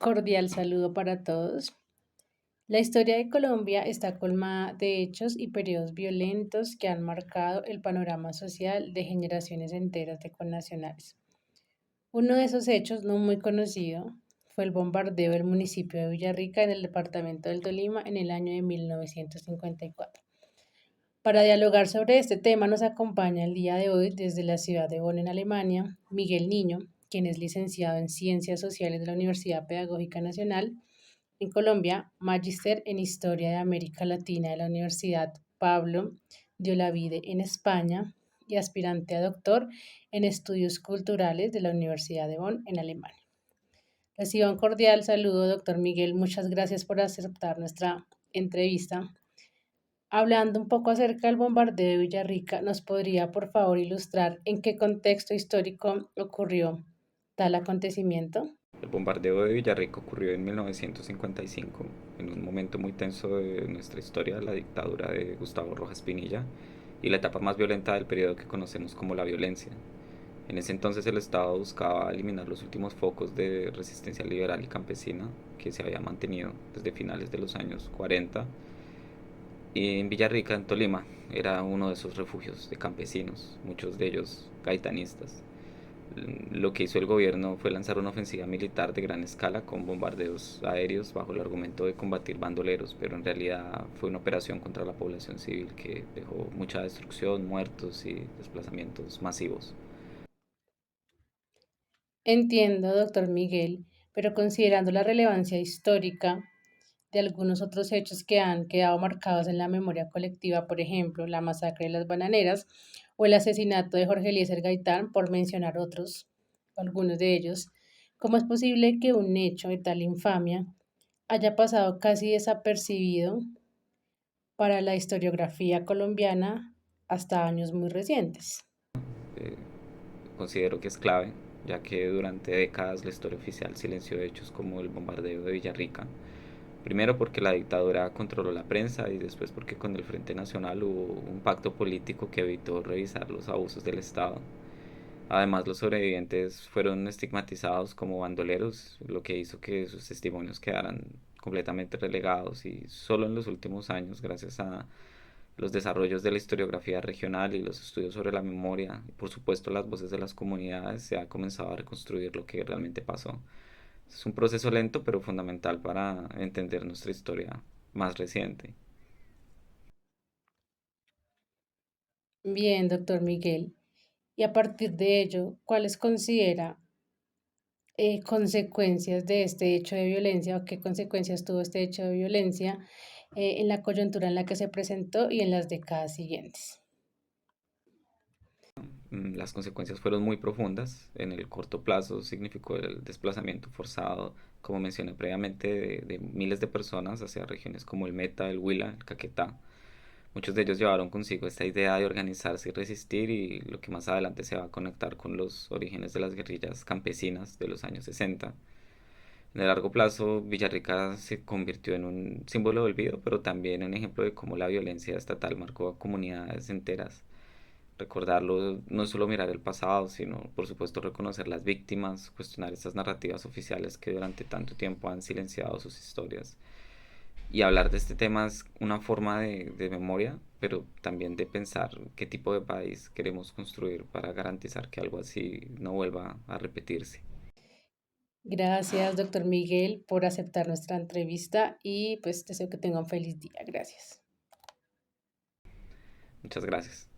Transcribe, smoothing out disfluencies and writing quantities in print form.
Cordial saludo para todos. La historia de Colombia está colmada de hechos y periodos violentos que han marcado el panorama social de generaciones enteras de connacionales. Uno de esos hechos, no muy conocido, fue el bombardeo del municipio de Villarrica en el departamento del Tolima en el año de 1954. Para dialogar sobre este tema nos acompaña el día de hoy desde la ciudad de Bonn en Alemania, Miguel Niño, quien es licenciado en Ciencias Sociales de la Universidad Pedagógica Nacional en Colombia, magíster en Historia de América Latina de la Universidad Pablo de Olavide en España y aspirante a doctor en Estudios Culturales de la Universidad de Bonn en Alemania. Reciba un cordial saludo, doctor Miguel. Muchas gracias por aceptar nuestra entrevista. Hablando un poco acerca del bombardeo de Villarrica, ¿nos podría por favor ilustrar en qué contexto histórico ocurrió tal acontecimiento? El bombardeo de Villarrica ocurrió en 1955, en un momento muy tenso de nuestra historia, la dictadura de Gustavo Rojas Pinilla y la etapa más violenta del periodo que conocemos como la violencia. En ese entonces el Estado buscaba eliminar los últimos focos de resistencia liberal y campesina que se había mantenido desde finales de los años 40. Y en Villarrica, en Tolima, era uno de esos refugios de campesinos, muchos de ellos gaitanistas. Lo que hizo el gobierno fue lanzar una ofensiva militar de gran escala con bombardeos aéreos bajo el argumento de combatir bandoleros, pero en realidad fue una operación contra la población civil que dejó mucha destrucción, muertos y desplazamientos masivos. Entiendo, doctor Miguel, pero considerando la relevancia histórica de algunos otros hechos que han quedado marcados en la memoria colectiva, por ejemplo, la masacre de las bananeras o el asesinato de Jorge Eliezer Gaitán, por mencionar otros, algunos de ellos, ¿cómo es posible que un hecho de tal infamia haya pasado casi desapercibido para la historiografía colombiana hasta años muy recientes? Eh, Considero que es clave, ya que durante décadas la historia oficial silenció hechos como el bombardeo de Villarrica. Primero porque la dictadura controló la prensa y después porque con el Frente Nacional hubo un pacto político que evitó revisar los abusos del Estado. Además, los sobrevivientes fueron estigmatizados como bandoleros, lo que hizo que sus testimonios quedaran completamente relegados y solo en los últimos años, gracias a los desarrollos de la historiografía regional y los estudios sobre la memoria y por supuesto las voces de las comunidades, se ha comenzado a reconstruir lo que realmente pasó. Es un proceso lento pero fundamental para entender nuestra historia más reciente. Bien, doctor Miguel. Y a partir de ello, ¿cuáles considera consecuencias de este hecho de violencia o qué consecuencias tuvo este hecho de violencia en la coyuntura en la que se presentó y en las décadas siguientes? Las consecuencias fueron muy profundas. En el corto plazo significó el desplazamiento forzado, como mencioné previamente, de miles de personas hacia regiones como el Meta, el Huila, el Caquetá. Muchos de ellos llevaron consigo esta idea de organizarse y resistir y lo que más adelante se va a conectar con los orígenes de las guerrillas campesinas de los años 60. En el largo plazo, Villarrica se convirtió en un símbolo de olvido, pero también un ejemplo de cómo la violencia estatal marcó a comunidades enteras. Recordarlo no es solo mirar el pasado, sino por supuesto reconocer las víctimas, cuestionar estas narrativas oficiales que durante tanto tiempo han silenciado sus historias. Y hablar de este tema es una forma de memoria, pero también de pensar qué tipo de país queremos construir para garantizar que algo así no vuelva a repetirse. Gracias, doctor Miguel, por aceptar nuestra entrevista y pues deseo que tenga un feliz día. Gracias. Muchas gracias.